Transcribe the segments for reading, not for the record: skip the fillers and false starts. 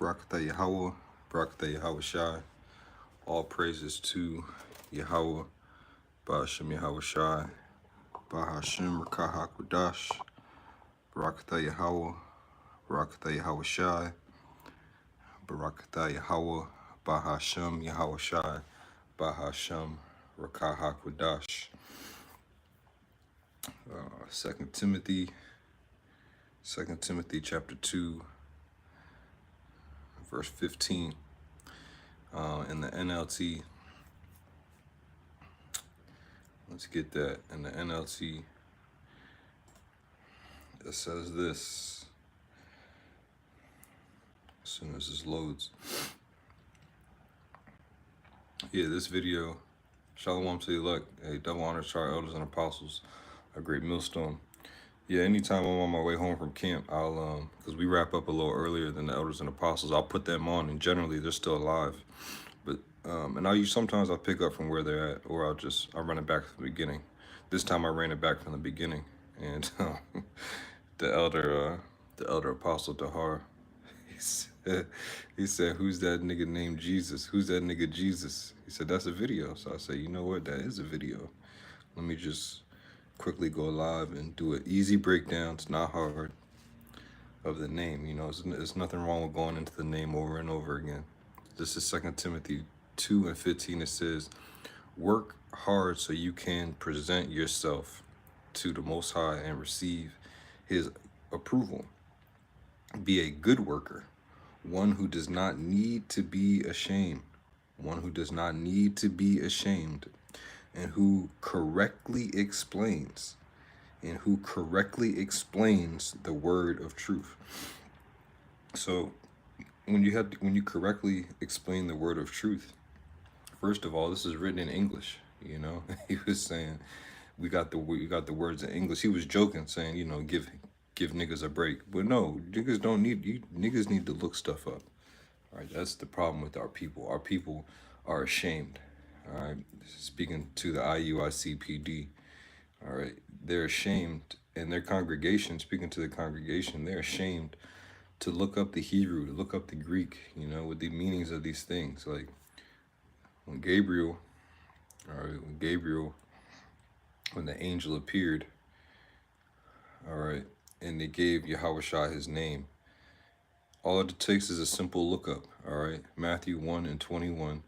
Barakatah Yahweh, Barakatah Yahweh Shai. All praises to Yahweh, Ba'ashem Yahweh Shai, Ba'ashem Rakah HaKodash, Barakatah Yahweh, Barakatah Yahweh Shai, Barakatah Yahweh, Ba'ashem Yahweh Shai, Ba'ashem Rakah HaKodash. 2 Timothy chapter 2, verse 15. In the NLT, let's get that. In the NLT, it says this. As soon as this loads. Yeah, this video, Shalom to the elect, a double honor to our elders and apostles, a great millstone. Yeah, anytime I'm on my way home from camp, I'll, because we wrap up a little earlier than the elders and apostles, I'll put them on, and generally they're still alive. But, and sometimes I'll pick up from where they're at, or I'll run it back from the beginning. This time I ran it back from the beginning, and the elder apostle Dahar, he said, who's that nigga named Jesus? Who's that nigga Jesus? He said, that's a video. So I said, you know what? That is a video. Let me just quickly go live and do an easy breakdown. It's not hard, of the name. You know, it's nothing wrong with going into the name over and over again. This is 2 Timothy 2 and 15. It says, work hard so you can present yourself to the Most High and receive his approval. Be a good worker, one who does not need to be ashamed, and who correctly explains, the word of truth. So when you correctly explain the word of truth, first of all, this is written in English. You know, he was saying we got the words in English. He was joking, saying, you know, give niggas a break. But no, niggas need to look stuff up. All right, that's the problem with our people. Our people are ashamed. All right, speaking to the IUICPD. All right, they're ashamed, and their congregation, speaking to the congregation, they're ashamed to look up the Hebrew, to look up the Greek, you know, with the meanings of these things. Like when Gabriel, when the angel appeared, all right, and they gave Yahweh Shai his name, all it takes is a simple lookup, all right? Matthew 1 and 21,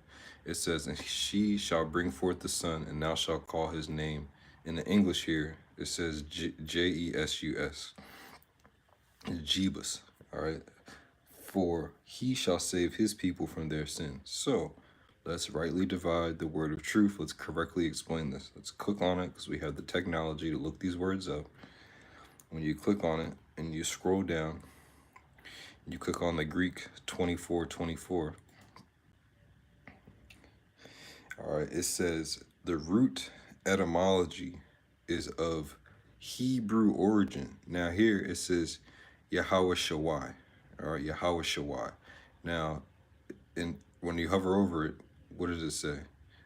it says, and she shall bring forth the son, and thou shalt call his name. In the English here, it says Jesus, Jebus, all right? For he shall save his people from their sins. So let's rightly divide the word of truth. Let's correctly explain this. Let's click on it, because we have the technology to look these words up. When you click on it and you scroll down, you click on the Greek 2424. All right, it says the root etymology is of Hebrew origin. Now here it says Yahweh Shawai. All right, Yahweh Shawai. Now, when you hover over it, what does it say?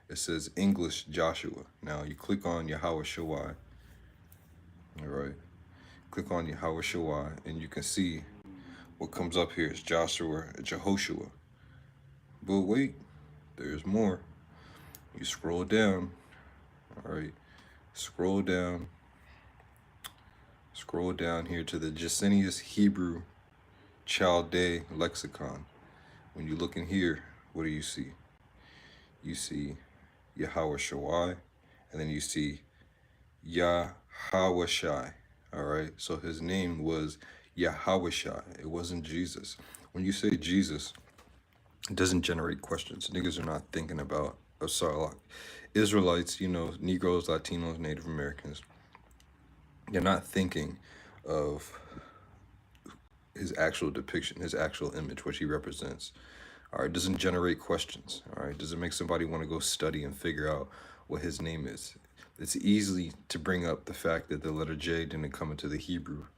It says English Joshua. Now you click on Yahweh Shawai. All right, click on Yahweh Shawai, and you can see what comes up here is Jehoshua. But wait, there's more. You scroll down, all right, scroll down here to the Gesenius Hebrew Chaldee lexicon. When you look in here, what do you see? You see Yahweh Shawai, and then you see Yahweh Shai, all right? So his name was Yahweh Shai. It wasn't Jesus. When you say Jesus, it doesn't generate questions. Niggas are not thinking about, Israelites, you know, Negroes, Latinos, Native Americans. They're not thinking of his actual depiction, his actual image, which he represents. All right, it doesn't generate questions. All right, does it make somebody want to go study and figure out what his name is? It's easy to bring up the fact that the letter J didn't come into the Hebrew,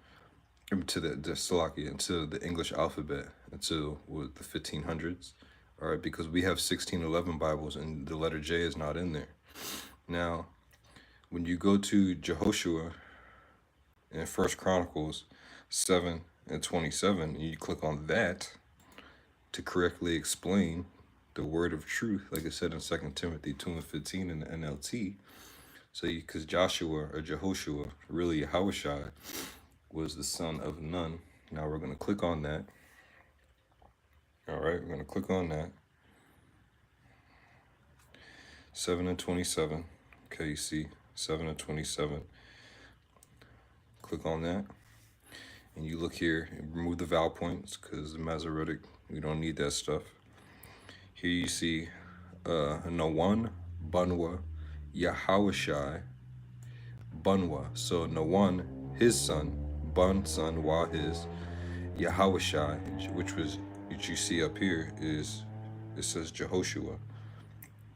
into the English alphabet until the 1500s. All right, because we have 1611 Bibles and the letter J is not in there. Now, when you go to Jehoshua in 1 Chronicles 7 and 27, and you click on that, to correctly explain the word of truth, like it said in 2 Timothy 2:15 in the NLT. So, because Joshua or Jehoshua, really Yahushai, was the son of Nun. Now we're going to click on that. All right, we're going to click on that. 7:27. Okay, you see 7:27. Click on that. And you look here and remove the vowel points because the Masoretic, we don't need that stuff. Here you see Nawan, Bunwa, Yahushai, Bunwa. So Nawan, his son, Bun, son, Wa, his, Yahushai, which you see up here is, it says Jehoshua,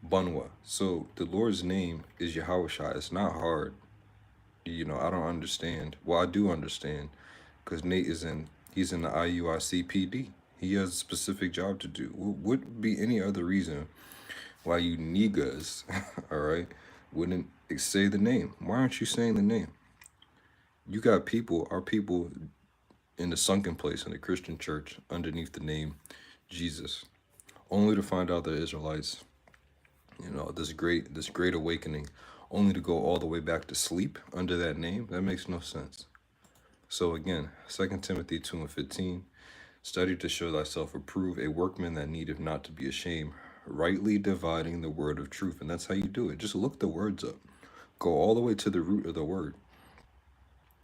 Bunwa. So the Lord's name is Yahushai. It's not hard. You know, I don't understand. Well, I do understand because Nate he's in the IUICPD. He has a specific job to do. What would be any other reason why you KneeGuhs, all right, wouldn't say the name? Why aren't you saying the name? You got people, our people in the sunken place in the Christian church underneath the name Jesus, only to find out the Israelites, you know, this great awakening, only to go all the way back to sleep under that name. That makes no sense. So again, 2 Timothy 2:15, study to show thyself approved, a workman that needeth not to be ashamed, rightly dividing the word of truth. And that's how you do it. Just look the words up. Go all the way to the root of the word.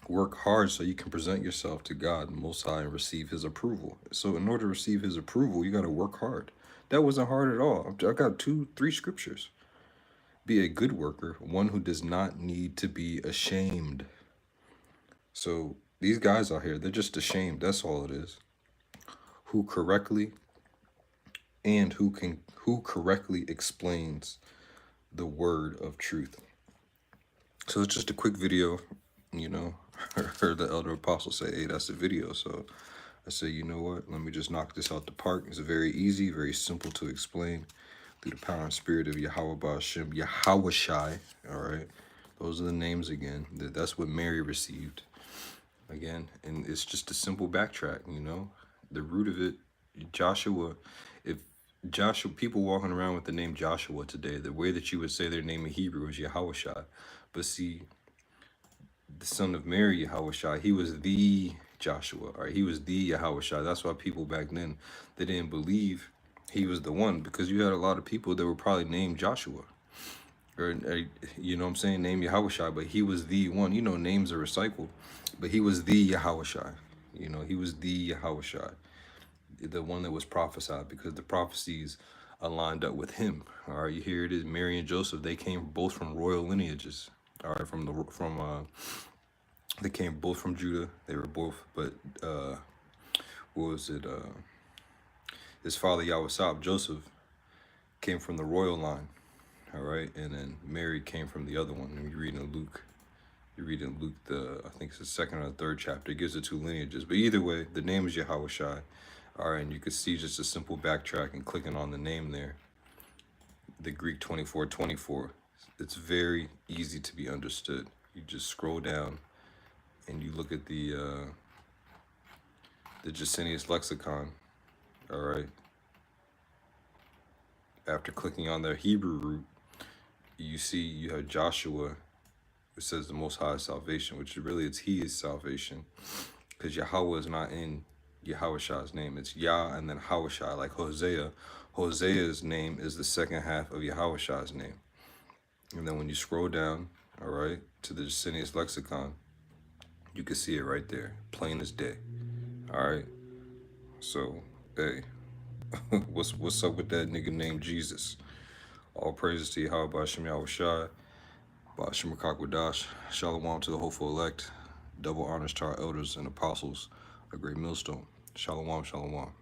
Work hard so you can present yourself to God Most High and receive his approval. So in order to receive his approval, you got to work hard. That wasn't hard at all. I got 2-3 scriptures. Be a good worker, one who does not need to be ashamed. So these guys out here, they're just ashamed. That's all it is. Who correctly explains the word of truth. So it's just a quick video, you know. I heard the elder apostle say, hey, that's the video. So I said, you know what? Let me just knock this out the park. It's very easy, very simple to explain through the power and spirit of Yahweh Ba'Shem, Yahushai. All right. Those are the names again. That's what Mary received. Again, and it's just a simple backtrack, you know. The root of it, Joshua, people walking around with the name Joshua today, the way that you would say their name in Hebrew is Yahushai. But see, the son of Mary, Yahushai, he was the Joshua, or he was the Yahushai. That's why people back then, they didn't believe he was the one, because you had a lot of people that were probably named Joshua. Or you know what I'm saying, named Yahushai, but he was the one. You know, names are recycled, but he was the Yahushai. You know, he was the Yahushai, the one that was prophesied, because the prophecies aligned up with him. All right, here it is. Mary and Joseph, they came both from royal lineages. All right, they came both from Judah. They were both, but what was it? His father Yahweh Joseph came from the royal line. All right, and then Mary came from the other one. And you read in Luke, I think it's the 2nd or 3rd chapter. It gives the 2 lineages. But either way, the name is Yahushai. All right, and you can see just a simple backtrack and clicking on the name there. The Greek 24:24. It's very easy to be understood. You just scroll down and you look at the Jacinius lexicon. All right. After clicking on their Hebrew root, you see you have Joshua. It says the Most High salvation, which really it's he is salvation, because Yahweh is not in Yahushai's name. It's Yah and then Yahushai, like Hosea. Hosea's name is the second half of Yahushai's name. And then when you scroll down, all right, to the Jacinius lexicon, you can see it right there, plain as day. All right. So, hey, what's up with that nigga named Jesus? All praises to Yahweh Ba'Shem Yahushai, Ba'Shem Akakwadash, Shalom to the hopeful elect, double honors to our elders and apostles, a great millstone. Shalom, shalom.